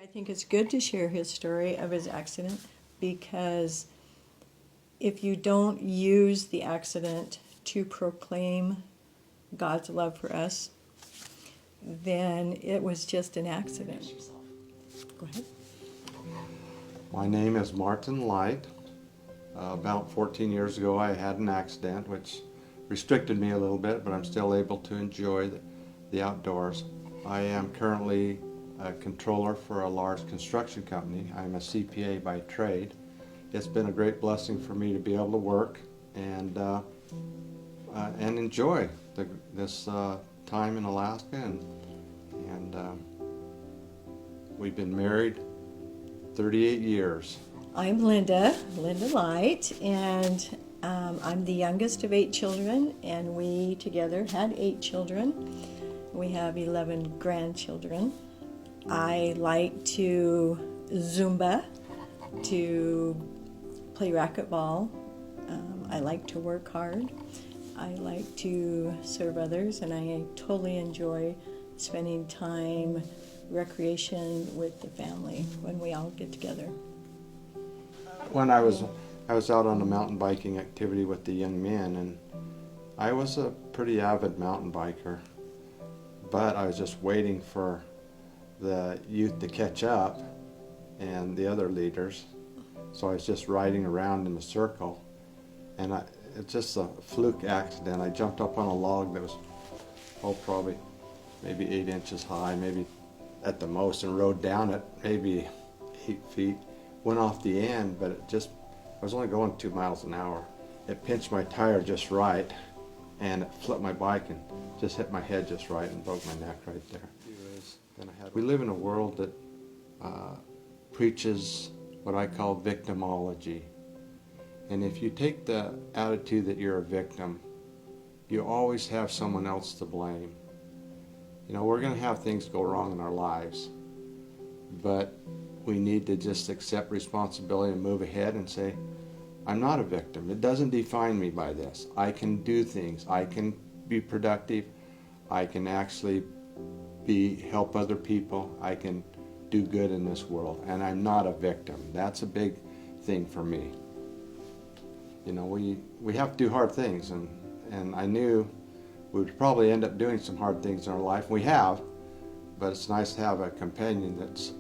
I think it's good to share his story of his accident, because if you don't use the accident to proclaim God's love for us, then it was just an accident. Go ahead. My name is Martin Light. About 14 years ago I had an accident which restricted me a little bit, but I'm still able to enjoy the outdoors. I am currently a controller for a large construction company. I'm a CPA by trade. It's been a great blessing for me to be able to work and enjoy this time in Alaska, and we've been married 38 years. I'm Linda Light, and I'm the youngest of 8 children, and we together had 8 children. We have 11 grandchildren. I like to Zumba, to play racquetball. I like to work hard. I like to serve others, and I totally enjoy spending time, recreation with the family when we all get together. When I was out on a mountain biking activity with the young men, and I was a pretty avid mountain biker, but I was just waiting for the youth to catch up and the other leaders. So I was just riding around in a circle, and it's just a fluke accident. I jumped up on a log that was, probably maybe 8 inches high, maybe at the most, and rode down it maybe 8 feet. Went off the end, but I was only going 2 miles an hour. It pinched my tire just right, and it flipped my bike and just hit my head just right and broke my neck right there. We live in a world that preaches what I call victimology. And if you take the attitude that you're a victim, you always have someone else to blame. You know, we're going to have things go wrong in our lives, but we need to just accept responsibility and move ahead and say, I'm not a victim. It doesn't define me by this. I can do things. I can be productive. I can actually help other people. I can do good in this world, and I'm not a victim. That's a big thing for me. You know, we have to do hard things, and I knew we would probably end up doing some hard things in our life. We have, but it's nice to have a companion that's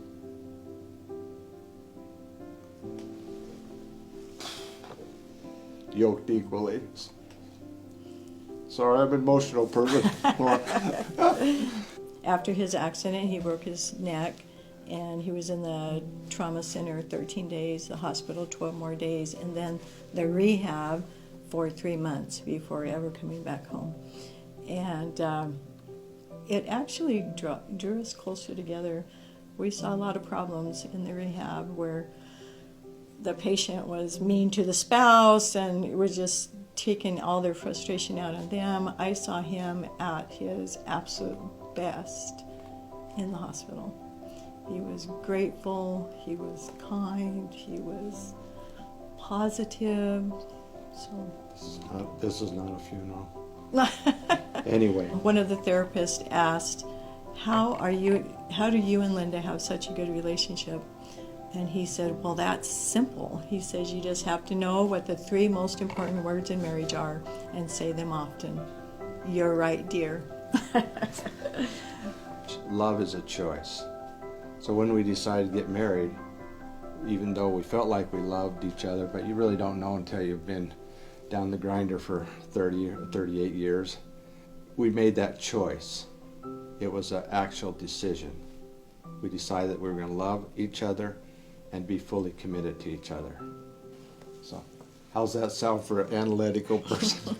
yoked equally. Sorry, I'm an emotional person. After his accident, he broke his neck, and he was in the trauma center 13 days, the hospital 12 more days, and then the rehab for 3 months before ever coming back home. And it actually drew us closer together. We saw a lot of problems in the rehab where the patient was mean to the spouse and was just taking all their frustration out on them. I saw him at his absolute best in the hospital. He was grateful, he was kind, he was positive. So this is not a funeral. Anyway. One of the therapists asked, how do you and Linda have such a good relationship? And he said, well, that's simple. He says, you just have to know what the 3 most important words in marriage are and say them often. You're right, dear. Love is a choice. So when we decided to get married, even though we felt like we loved each other, but you really don't know until you've been down the grinder for 30 or 38 years, we made that choice. It was an actual decision. We decided that we were going to love each other and be fully committed to each other. So, how's that sound for an analytical person?